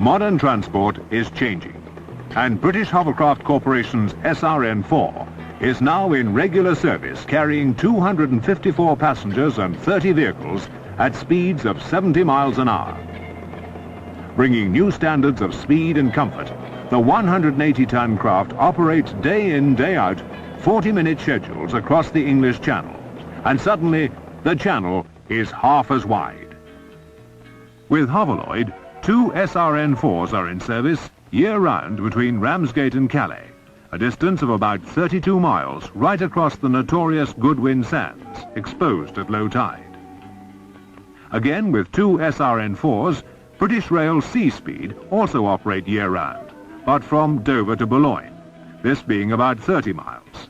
Modern transport is changing, and British Hovercraft Corporation's SRN4 is now in regular service, carrying 254 passengers and 30 vehicles at speeds of 70 miles an hour. Bringing new standards of speed and comfort, the 180-ton craft operates day in, day out, 40-minute schedules across the English Channel, and suddenly the channel is half as wide. With Hoverloid, 2 SRN4s are in service year-round between Ramsgate and Calais, a distance of about 32 miles right across the notorious Goodwin Sands, exposed at low tide. Again, with 2 SRN4s, British Rail Sea Speed also operate year-round, but from Dover to Boulogne, this being about 30 miles.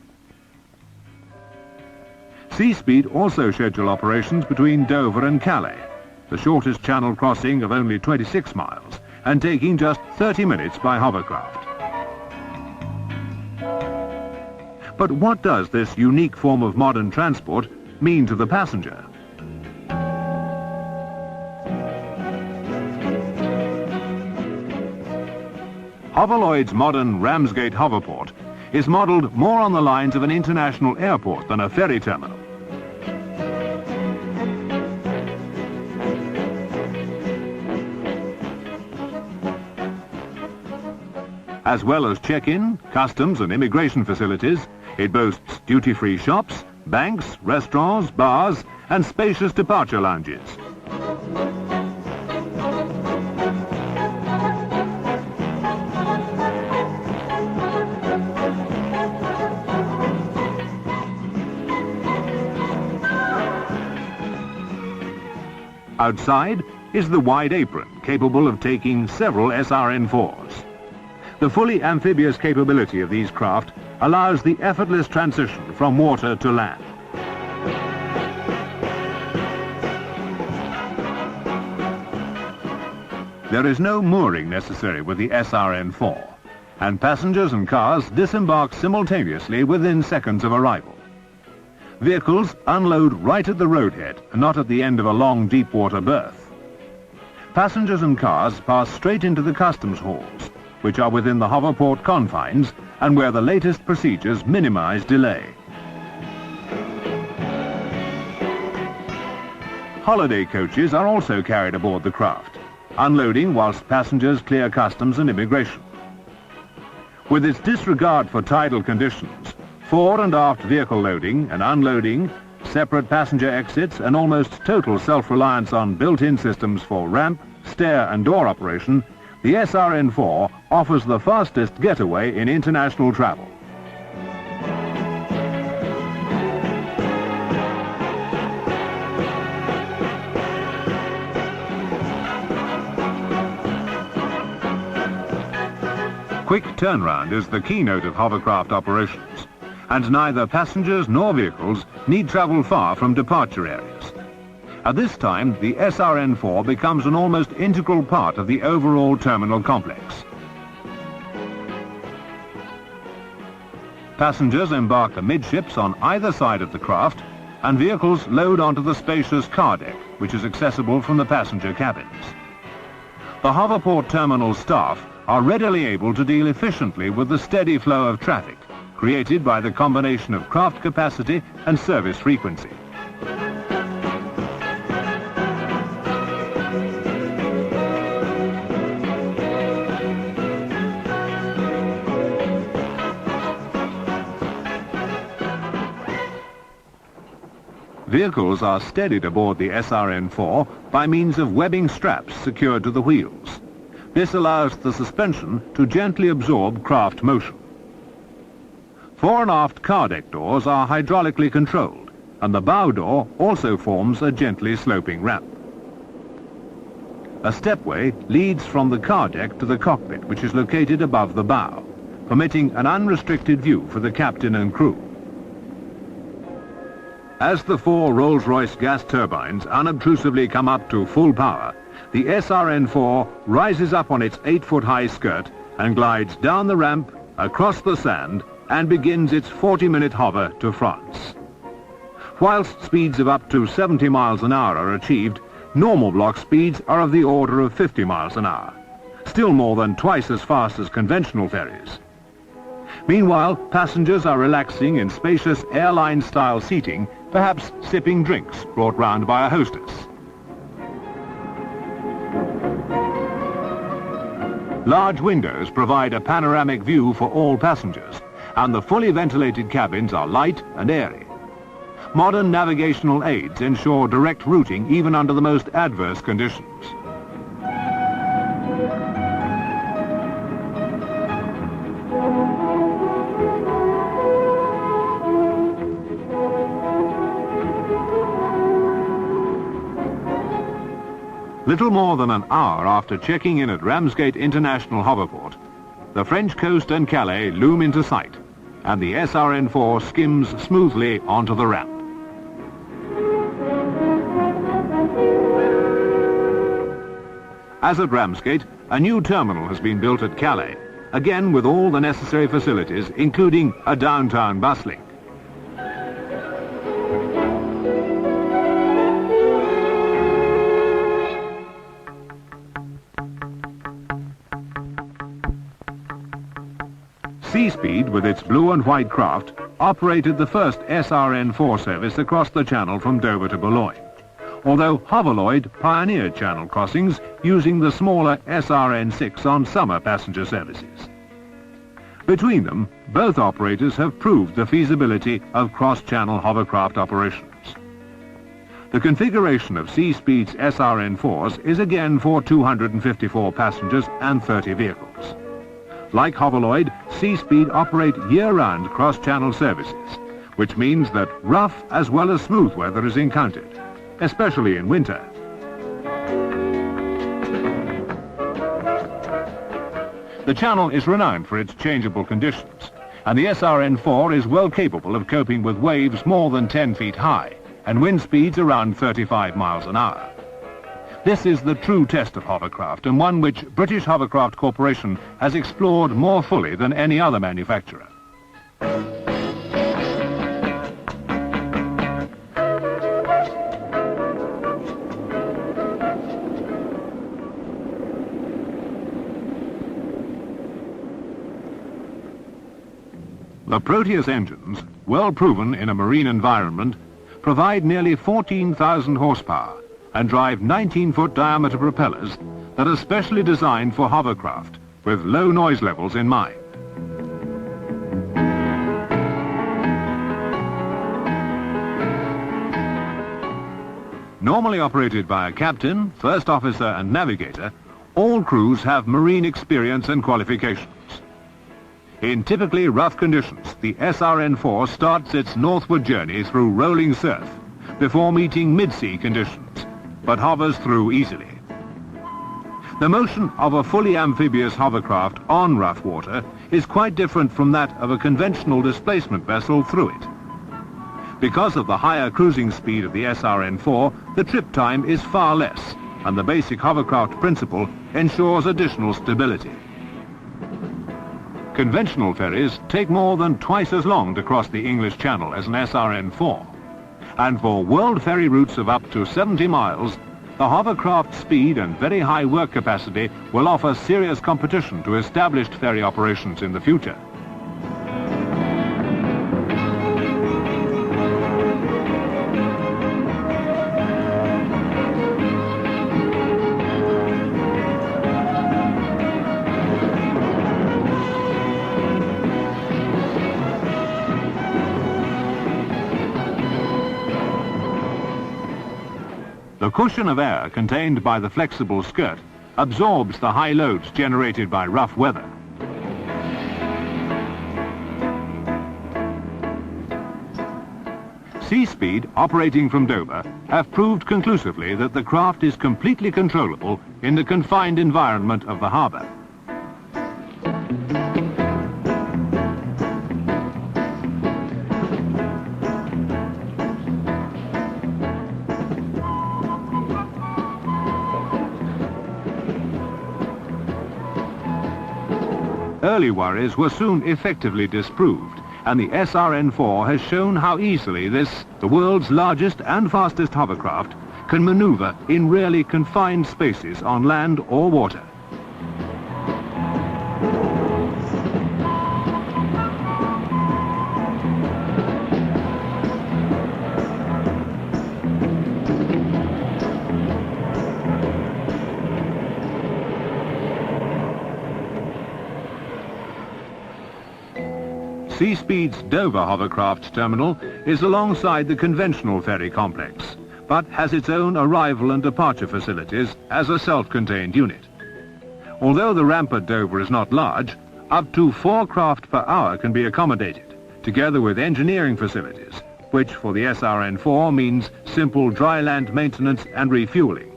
Sea Speed also schedule operations between Dover and Calais, the shortest channel crossing of only 26 miles, and taking just 30 minutes by hovercraft. But what does this unique form of modern transport mean to the passenger? Hoverloid's modern Ramsgate hoverport is modelled more on the lines of an international airport than a ferry terminal. As well as check-in, customs and immigration facilities, it boasts duty-free shops, banks, restaurants, bars and spacious departure lounges. Outside is the wide apron, capable of taking several SRN4s. The fully amphibious capability of these craft allows the effortless transition from water to land. There is no mooring necessary with the SRN4, and passengers and cars disembark simultaneously within seconds of arrival. Vehicles unload right at the roadhead, not at the end of a long deep-water berth. Passengers and cars pass straight into the customs halls, which are within the hoverport confines and where the latest procedures minimize delay. Holiday coaches are also carried aboard the craft, unloading whilst passengers clear customs and immigration. With its disregard for tidal conditions, fore and aft vehicle loading and unloading, separate passenger exits and almost total self-reliance on built-in systems for ramp, stair and door operation, the SRN4 offers the fastest getaway in international travel. Quick turnaround is the keynote of hovercraft operations, and neither passengers nor vehicles need travel far from departure areas. At this time, the SRN4 becomes an almost integral part of the overall terminal complex. Passengers embark amidships on either side of the craft, and vehicles load onto the spacious car deck, which is accessible from the passenger cabins. The hoverport terminal staff are readily able to deal efficiently with the steady flow of traffic created by the combination of craft capacity and service frequency. Vehicles are steadied aboard the SRN4 by means of webbing straps secured to the wheels. This allows the suspension to gently absorb craft motion. Fore and aft car deck doors are hydraulically controlled, and the bow door also forms a gently sloping ramp. A stepway leads from the car deck to the cockpit, which is located above the bow, permitting an unrestricted view for the captain and crew. As the 4 Rolls-Royce gas turbines unobtrusively come up to full power, the SRN4 rises up on its 8-foot-high skirt and glides down the ramp, across the sand, and begins its 40-minute hover to France. Whilst speeds of up to 70 miles an hour are achieved, normal block speeds are of the order of 50 miles an hour. still more than twice as fast as conventional ferries. Meanwhile, passengers are relaxing in spacious airline-style seating, perhaps sipping drinks brought round by a hostess. Large windows provide a panoramic view for all passengers, and the fully ventilated cabins are light and airy. Modern navigational aids ensure direct routing even under the most adverse conditions. Little more than an hour after checking in at Ramsgate International Hoverport, the French coast and Calais loom into sight, and the SRN4 skims smoothly onto the ramp. As at Ramsgate, a new terminal has been built at Calais, again with all the necessary facilities, including a downtown bus link. Seaspeed, with its blue and white craft, operated the first SRN4 service across the channel from Dover to Boulogne, although Hovercraft pioneered channel crossings using the smaller SRN6 on summer passenger services. Between them, both operators have proved the feasibility of cross-channel hovercraft operations. The configuration of Seaspeed's SRN4s is again for 254 passengers and 30 vehicles. Like Hovercraft, Seaspeed operate year-round cross-channel services, which means that rough as well as smooth weather is encountered, especially in winter. The channel is renowned for its changeable conditions, and the SRN4 is well capable of coping with waves more than 10 feet high and wind speeds around 35 miles an hour. This is the true test of hovercraft, and one which British Hovercraft Corporation has explored more fully than any other manufacturer. The Proteus engines, well proven in a marine environment, provide nearly 14,000 horsepower and drive 19-foot diameter propellers that are specially designed for hovercraft, with low noise levels in mind. Normally operated by a captain, first officer and navigator, all crews have marine experience and qualifications. In typically rough conditions, the SRN4 starts its northward journey through rolling surf before meeting mid-sea conditions, but hovers through easily. The motion of a fully amphibious hovercraft on rough water is quite different from that of a conventional displacement vessel through it. Because of the higher cruising speed of the SRN4, the trip time is far less, and the basic hovercraft principle ensures additional stability. Conventional ferries take more than twice as long to cross the English Channel as an SRN4. And for world ferry routes of up to 70 miles, the hovercraft speed and very high work capacity will offer serious competition to established ferry operations in the future. The cushion of air contained by the flexible skirt absorbs the high loads generated by rough weather. Seaspeed, operating from Dover, have proved conclusively that the craft is completely controllable in the confined environment of the harbour. Early worries were soon effectively disproved, and the SRN4 has shown how easily this, the world's largest and fastest hovercraft, can maneuver in really confined spaces on land or water. Seaspeed's Dover Hovercraft Terminal is alongside the conventional ferry complex, but has its own arrival and departure facilities as a self-contained unit. Although the ramp at Dover is not large, up to 4 craft per hour can be accommodated, together with engineering facilities, which for the SRN4 means simple dry land maintenance and refueling.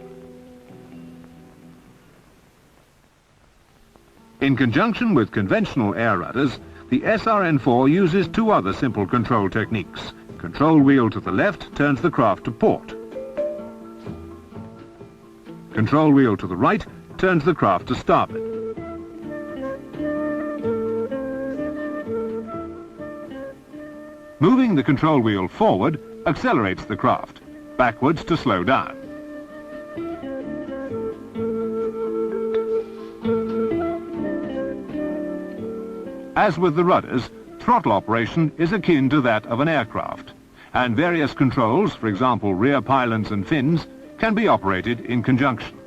In conjunction with conventional air rudders, the SRN4 uses 2 other simple control techniques. Control wheel to the left turns the craft to port. Control wheel to the right turns the craft to starboard. Moving the control wheel forward accelerates the craft, backwards to slow down. As with the rudders, throttle operation is akin to that of an aircraft, and various controls, for example rear pylons and fins, can be operated in conjunction.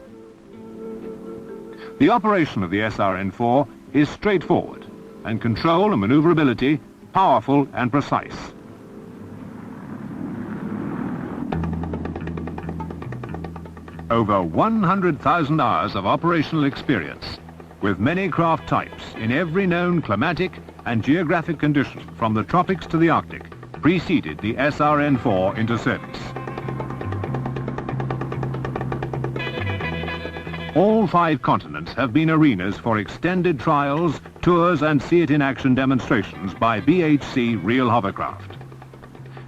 The operation of the SRN4 is straightforward, and control and maneuverability powerful and precise. Over 100,000 hours of operational experience, with many craft types in every known climatic and geographic condition from the tropics to the Arctic, preceded the SRN4 into service. All 5 continents have been arenas for extended trials, tours and see-it-in-action demonstrations by BHC real hovercraft.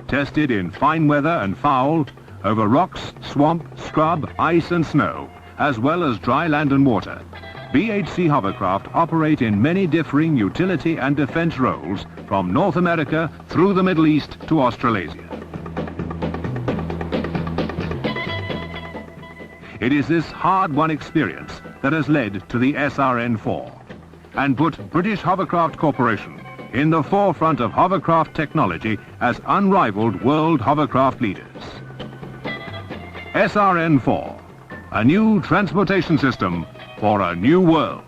Tested in fine weather and foul, over rocks, swamp, scrub, ice and snow, as well as dry land and water, BHC hovercraft operate in many differing utility and defense roles from North America through the Middle East to Australasia. It is this hard-won experience that has led to the SRN4 and put British Hovercraft Corporation in the forefront of hovercraft technology as unrivaled world hovercraft leaders. SRN4, a new transportation system for a new world.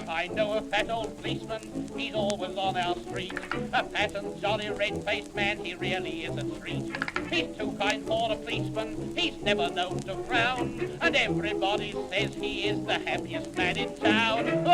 I know a fat old policeman, he's always on our street. A fat and jolly red-faced man, he really is a treat. He's too kind for a policeman, he's never known to frown, and everybody says he is the happiest man in town.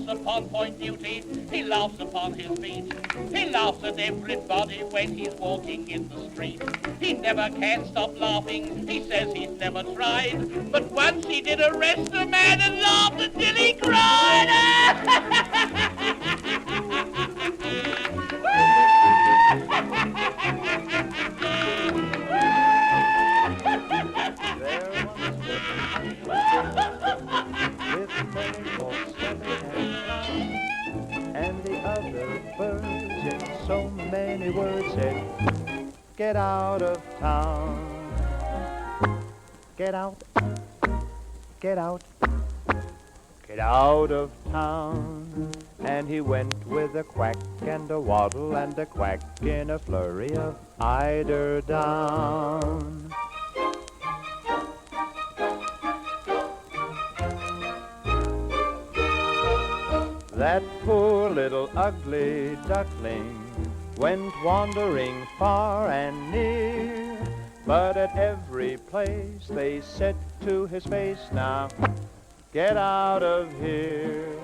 Upon point duty, he laughs upon his beat. He laughs at everybody when he's walking in the street. He never can stop laughing, he says he's never tried. But once he did arrest a man and laughed until he cried. And the other birds in so many words said, get out of town. Get out, get out, get out of town. And he went with a quack and a waddle and a quack in a flurry of eider down. That poor little ugly duckling went wandering far and near, but at every place they said to his face, now get out of here.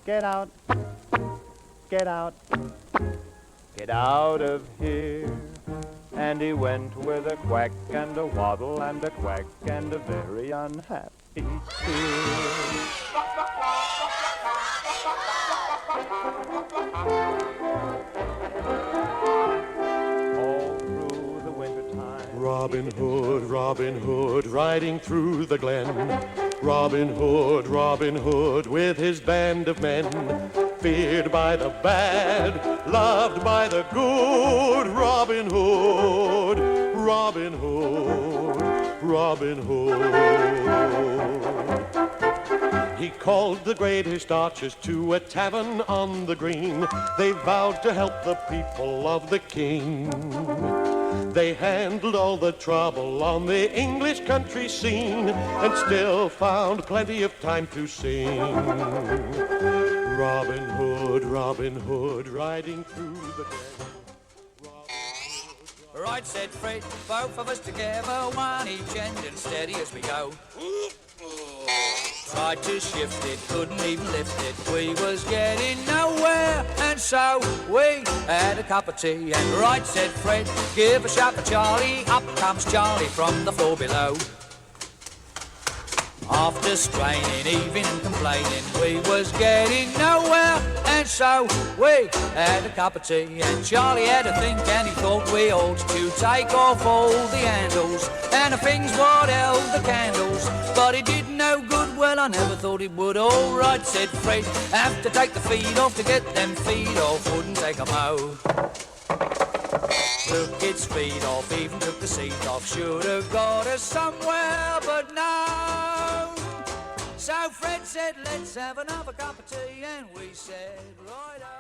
Get out. Get out. Get out of here. And he went with a quack and a waddle and a quack and a very unhappy tear. All through the wintertime, Robin Hood, riding through the glen. Robin Hood, with his band of men. Feared by the bad, loved by the good. Robin Hood, Robin Hood, Robin Hood. He called the greatest archers to a tavern on the green. They vowed to help the people of the king. They handled all the trouble on the English country scene and still found plenty of time to sing. Robin Hood, riding through the glen. Right, said Fred, both of us together, one each end and steady as we go. Tried to shift it, couldn't even lift it, we was getting nowhere, and so we had a cup of tea, and right, said Fred, give a shout for Charlie, up comes Charlie from the floor below. After straining, even and complaining, we was getting nowhere, and so we had a cup of tea, and Charlie had a think, and he thought we ought to take off all the handles and the things what held the candles, but it did no good. Well, I never thought it would. All right, said Fred, have to take the feet off to get them feet off, wouldn't take 'em out. Took its feet off, even took the seat off, should have got us somewhere, but no. So Fred said, let's have another cup of tea, and we said, right on.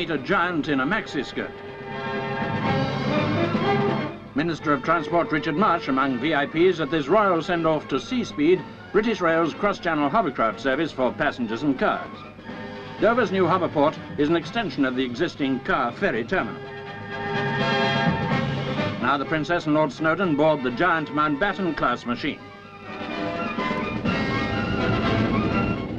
meet a giant in a maxi skirt. Minister of Transport Richard Marsh among VIPs at this royal send-off to Seaspeed, British Rail's cross-channel hovercraft service for passengers and cars. Dover's new hoverport is an extension of the existing car ferry terminal. Now the Princess and Lord Snowdon board the giant Mountbatten-class machine.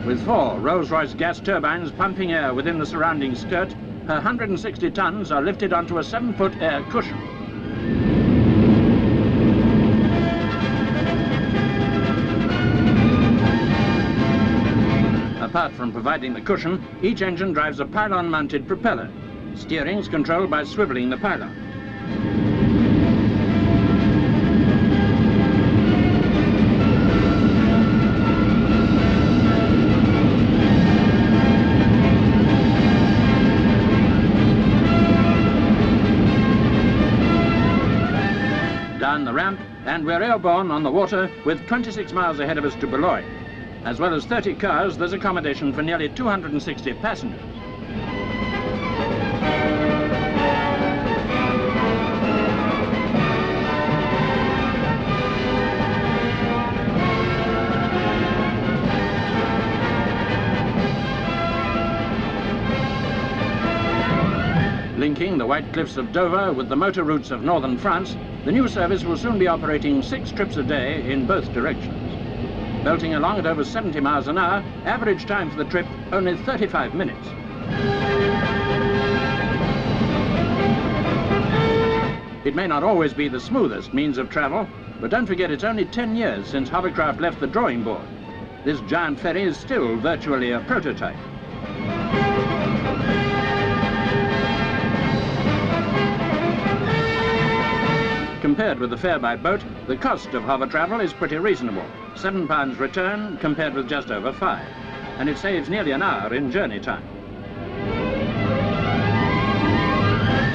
With 4 Rolls-Royce gas turbines pumping air within the surrounding skirt, her 160 tons are lifted onto a 7-foot air cushion. Apart from providing the cushion, each engine drives a pylon-mounted propeller. Steering's controlled by swivelling the pylon. Down the ramp, and we're airborne on the water with 26 miles ahead of us to Boulogne. As well as 30 cars, there's accommodation for nearly 260 passengers. Linking the white cliffs of Dover with the motor routes of northern France, the new service will soon be operating 6 trips a day in both directions. Belting along at over 70 miles an hour, average time for the trip only 35 minutes. It may not always be the smoothest means of travel, but don't forget it's only 10 years since hovercraft left the drawing board. This giant ferry is still virtually a prototype. Compared with the fare by boat, the cost of hover travel is pretty reasonable. £7 return compared with just over 5. And it saves nearly an hour in journey time.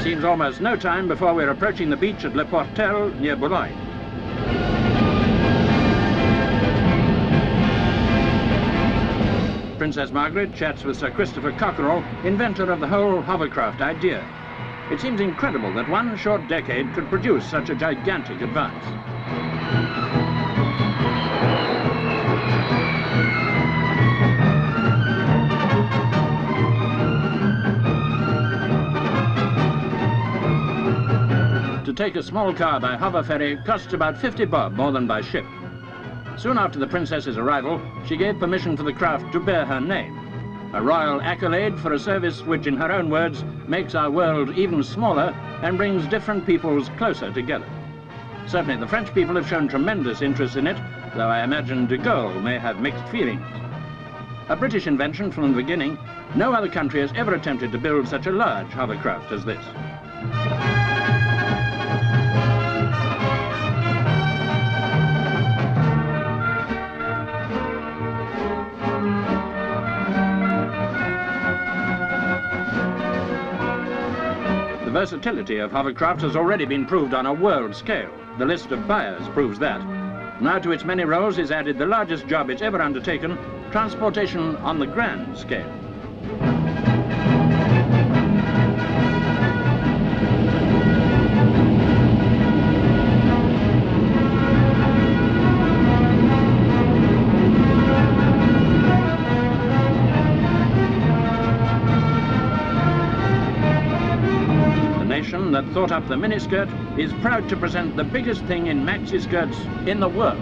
Seems almost no time before we're approaching the beach at Le Portel near Boulogne. Princess Margaret chats with Sir Christopher Cockerell, inventor of the whole hovercraft idea. It seems incredible that one short decade could produce such a gigantic advance. To take a small car by hover ferry costs about 50 bob more than by ship. Soon after the Princess's arrival, she gave permission for the craft to bear her name. A royal accolade for a service which, in her own words, makes our world even smaller and brings different peoples closer together. Certainly the French people have shown tremendous interest in it, though I imagine de Gaulle may have mixed feelings. A British invention from the beginning, no other country has ever attempted to build such a large hovercraft as this. The versatility of hovercraft has already been proved on a world scale. The list of buyers proves that. Now to its many roles is added the largest job it's ever undertaken, transportation on the grand scale. That thought up the miniskirt is proud to present the biggest thing in maxi skirts in the world.